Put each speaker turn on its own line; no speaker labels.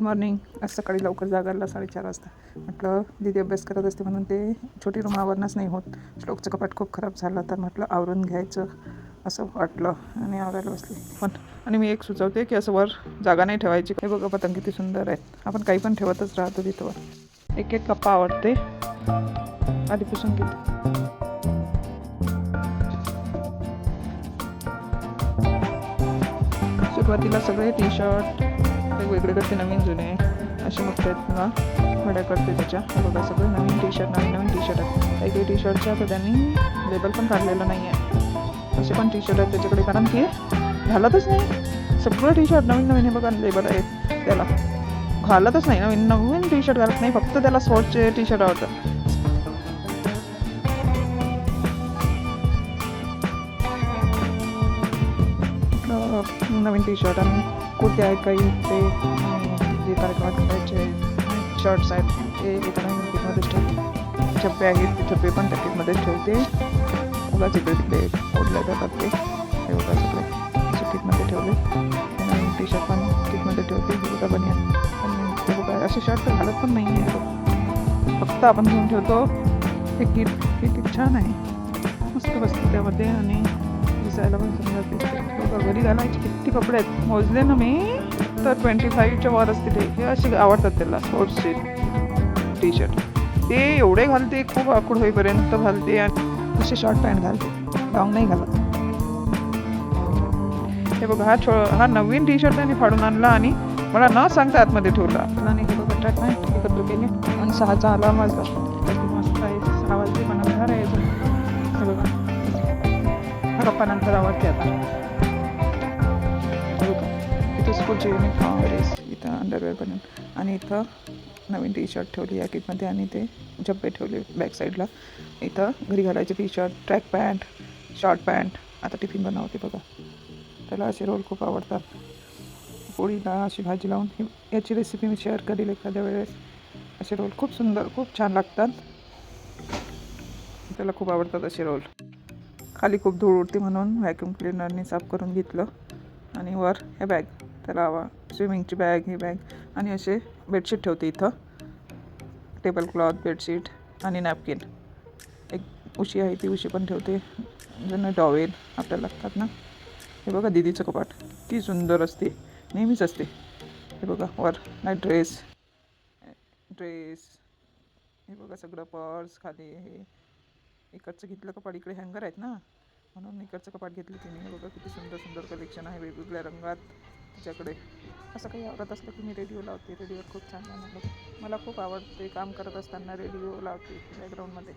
Morning. आज सकाळी लवकर जागायला 4:30 वाजता. म्हटलं दीदी अभ्यास करत असते म्हणून ते छोटी रूम आवरणंच नाही होत. श्लोकचं कपाट खूप खराब झालं तर म्हटलं आवरून घ्यायचं असं वाटलं आणि आवरायला बसली. पण आणि मी एक सुचवते की असं वर जागा नाही ठेवायची. हे बघा पतंग किती सुंदर आहेत. आपण काही पण ठेवतच राहतो तिथं वर. एक एक कप्पा आवडते आधी पुसून घेते. सुरुवातीला सगळे टी शर्ट वेगवेगळे करते, नवीन जुने असे मोठे आहेत ना वड्या करते त्याच्या. बघा सगळे नवीन टी शर्ट नवीन टी शर्ट आहेत. काही काही टी शर्टच्या तर त्यांनी लेबल पण काढलेलं नाही आहे. असे पण टी शर्ट आहेत त्याच्याकडे, कारण की घालतच नाही. सगळं टी शर्ट नवीन हे बघा लेबल आहे त्याला, घालतच नाही. नवीन टी शर्ट घालत नाही, फक्त त्याला स्पोर्ट्सचे टी शर्ट आवडतात. नवीन टी शर्ट आणि कुर्ते आहेत काही, ते जे कार्यक्रमात घालायचे शर्ट्स आहेत ते एका नवीन किटमध्येच ठेवते. झब्बे आहेत ते झब्बे पण त्या किटमध्येच ठेवते. बघा तिकडे तिकडे ओढले जातात ते बघा सगळे असे किटमध्ये ठेवले. नवीन टी शर्ट पण किटमध्ये ठेवते. हे बघा बनियन आणि ते बघा असे शर्ट तर घालत पण नाही आहे, फक्त आपण घेऊन ठेवतो. हे किट छान आहे, मस्त बसते त्यामध्ये आणि दिसायला पण सुंदर दिसते. घरी घालायचे किती कपडे आहेत, मोजले ना मी तर 25च्या वर असते. हे असे आवडतात त्याला स्पोर्ट्सचे टी शर्ट. ते एवढे घालते, खूप आखूड होईपर्यंत घालते आणि असे शॉर्ट पॅन्ट घालते, लॉंग नाही घालत. हे बघा हा नवीन टी शर्ट त्यांनी फाडून आणला आणि मला न सांगता आतमध्ये ठेवला. आणि हे बघा ट्रॅक पॅन्ट एकत्र केले आणि 6चा अलार्म वाजला. मस्त आहे, 6 वाजले पण अंधार आहे अजून. हे बघा हा गप्पा नंतर आवडते आता. इथं स्कूलचे युनिफॉर्म ड्रेस, इथं अंडरवेअर बनवून आणि इथं नवीन टी शर्ट ठेवली या किटमध्ये आणि ते झब्बे ठेवले बॅक साईडला. इथं घरी घालायचे T shirt, track pant, short pant. आता टिफिन बनवते बघा. त्याला असे रोल खूप आवडतात. पोळीला अशी भाजी लावून याची रेसिपी मी शेअर करेल एखाद्या वेळेस. असे रोल खूप सुंदर, खूप छान लागतात. त्याला खूप आवडतात असे रोल. खाली खूप धूळ उडते म्हणून व्हॅक्यूम क्लिनरने साफ करून घेतलं. आणि वर हे बॅग, त्याला स्विमिंगची बॅग, ही बॅग आणि असे बेडशीट ठेवते इथं. टेबल क्लॉथ, बेडशीट आणि नॅपकिन. एक उशी आहे ती उशी पण ठेवते. जण टॉवेल आपल्याला लागतात ना. हे बघा दीदीचं कपाट किती सुंदर असते, नेहमीच असते. हे बघा वर नाईट ड्रेस. हे बघा सगळं पर्स खाली. हे इकडचं घेतलं कपाट, इकडे हँगर आहेत ना म्हणून इकडचं कपाट घेतलं तिने. हे बघा किती सुंदर सुंदर कलेक्शन आहे वेगवेगळ्या रंगात तिच्याकडे. असं काही आवडत असलं की मी रेडिओ लावते. रेडिओवर खूप छान गाणं मला खूप आवडते. काम करत असताना रेडिओ लावते बॅकग्राऊंडमध्ये.